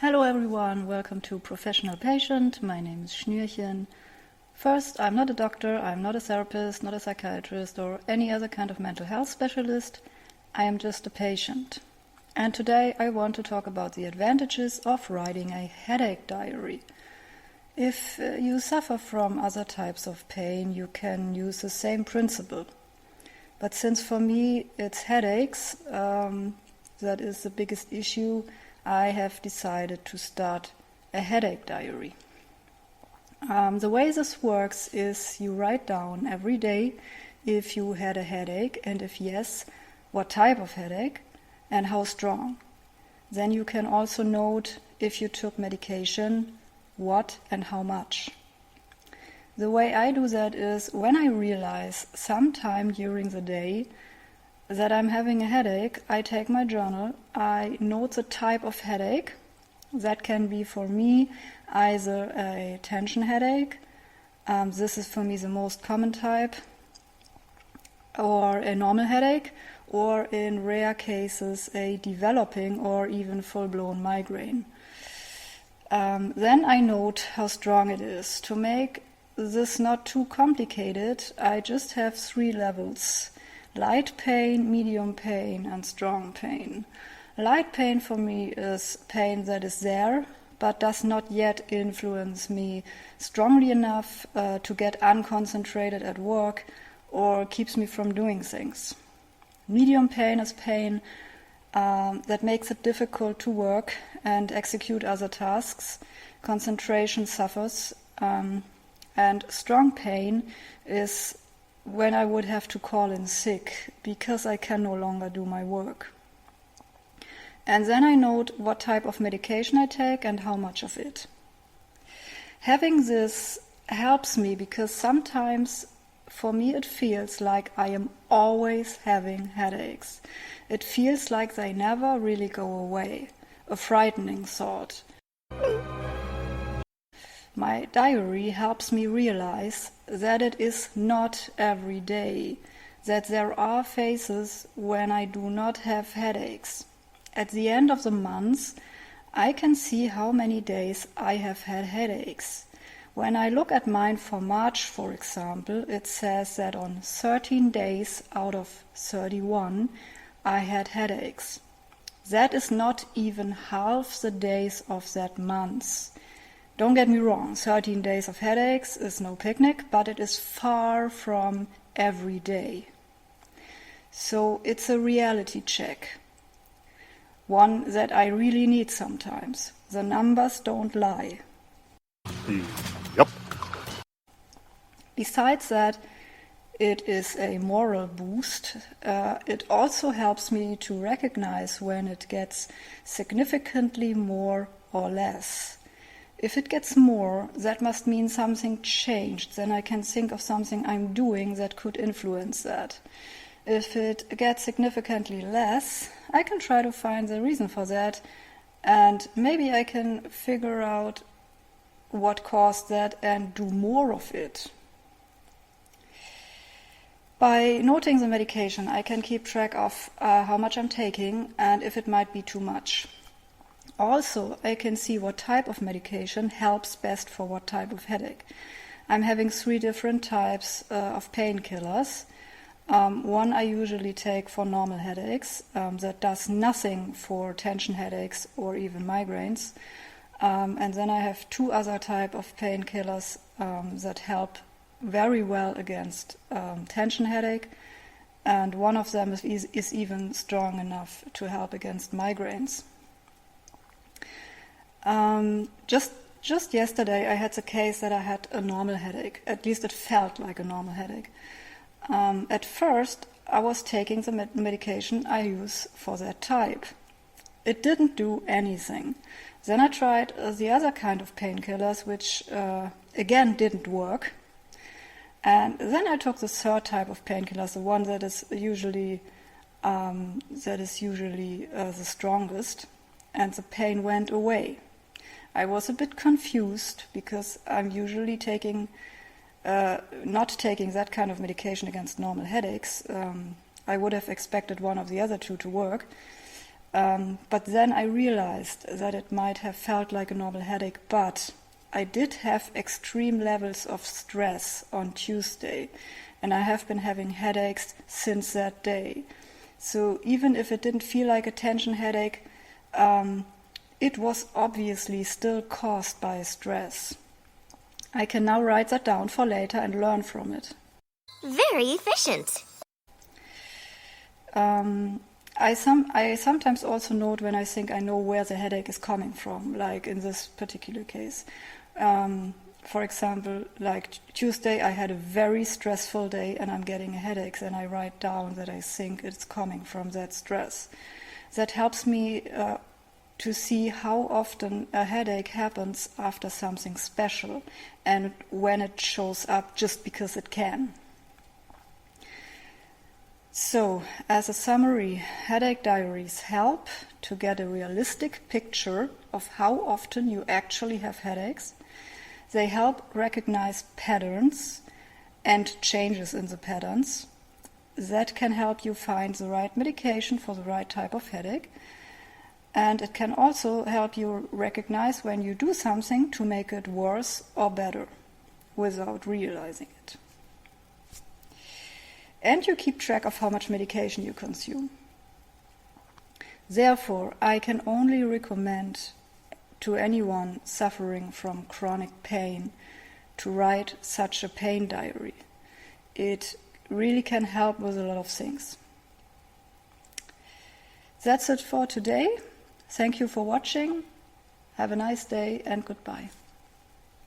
Hello everyone, welcome to Professional Patient. My name is Schnuerchen. First, I'm not a doctor, I'm not a therapist, not a psychiatrist or any other kind of mental health specialist. I am just a patient. And today I want to talk about the advantages of writing a headache diary. If you suffer from other types of pain, you can use the same principle. But since for me it's headaches, that is the biggest issue, I have decided to start a headache diary. The way this works is you write down every day if you had a headache and if yes, what type of headache and how strong. Then you can also note if you took medication, what and how much. The way I do that is when I realize sometime during the day that I'm having a headache, I take my journal, I note the type of headache. That can be for me either a tension headache, this is for me the most common type, or a normal headache, or in rare cases a developing or even full-blown migraine. Then I note how strong it is. To make this not too complicated, I just have 3 levels: light pain, medium pain, and strong pain. Light pain for me is pain that is there, but does not yet influence me strongly enough to get unconcentrated at work or keeps me from doing things. Medium pain is pain that makes it difficult to work and execute other tasks. Concentration suffers. And strong pain is when I would have to call in sick because I can no longer do my work. And then I note what type of medication I take and how much of it. Having this helps me because sometimes for me it feels like I am always having headaches. It feels like they never really go away. A frightening thought. My diary helps me realize that it is not every day, that there are phases when I do not have headaches. At the end of the month, I can see how many days I have had headaches. When I look at mine for March, for example, it says that on 13 days out of 31, I had headaches. That is not even half the days of that month. Don't get me wrong, 13 days of headaches is no picnic, but it is far from every day. So it's a reality check. One that I really need sometimes. The numbers don't lie. Yep. Besides that, it is a moral boost. It also helps me to recognize when it gets significantly more or less. If it gets more, that must mean something changed. Then I can think of something I'm doing that could influence that. If it gets significantly less, I can try to find the reason for that, and maybe I can figure out what caused that and do more of it. By noting the medication, I can keep track of how much I'm taking and if it might be too much. Also, I can see what type of medication helps best for what type of headache. I'm having 3 different types of painkillers. One I usually take for normal headaches that does nothing for tension headaches or even migraines. And then I have 2 other type of painkillers that help very well against tension headache. And one of them is even strong enough to help against migraines. Just yesterday I had the case that I had a normal headache. At least it felt like a normal headache. At first I was taking the medication I use for that type. It didn't do anything. Then I tried the other kind of painkillers, which again didn't work. And then I took the 3rd type of painkillers, the one that is usually the strongest, and the pain went away. I was a bit confused because I'm usually not taking that kind of medication against normal headaches. I would have expected one of the other 2 to work. But then I realized that it might have felt like a normal headache, but I did have extreme levels of stress on Tuesday, and I have been having headaches since that day. So even if it didn't feel like a tension headache, it was obviously still caused by stress. I can now write that down for later and learn from it. Very efficient. I sometimes also note when I think I know where the headache is coming from, like in this particular case. For example, like Tuesday I had a very stressful day and I'm getting headaches, and I write down that I think it's coming from that stress. That helps me to see how often a headache happens after something special and when it shows up just because it can. So, as a summary, headache diaries help to get a realistic picture of how often you actually have headaches. They help recognize patterns and changes in the patterns. That can help you find the right medication for the right type of headache. And it can also help you recognize when you do something to make it worse or better without realizing it. And you keep track of how much medication you consume. Therefore, I can only recommend to anyone suffering from chronic pain to write such a pain diary. It really can help with a lot of things. That's it for today. Thank you for watching. Have a nice day and goodbye.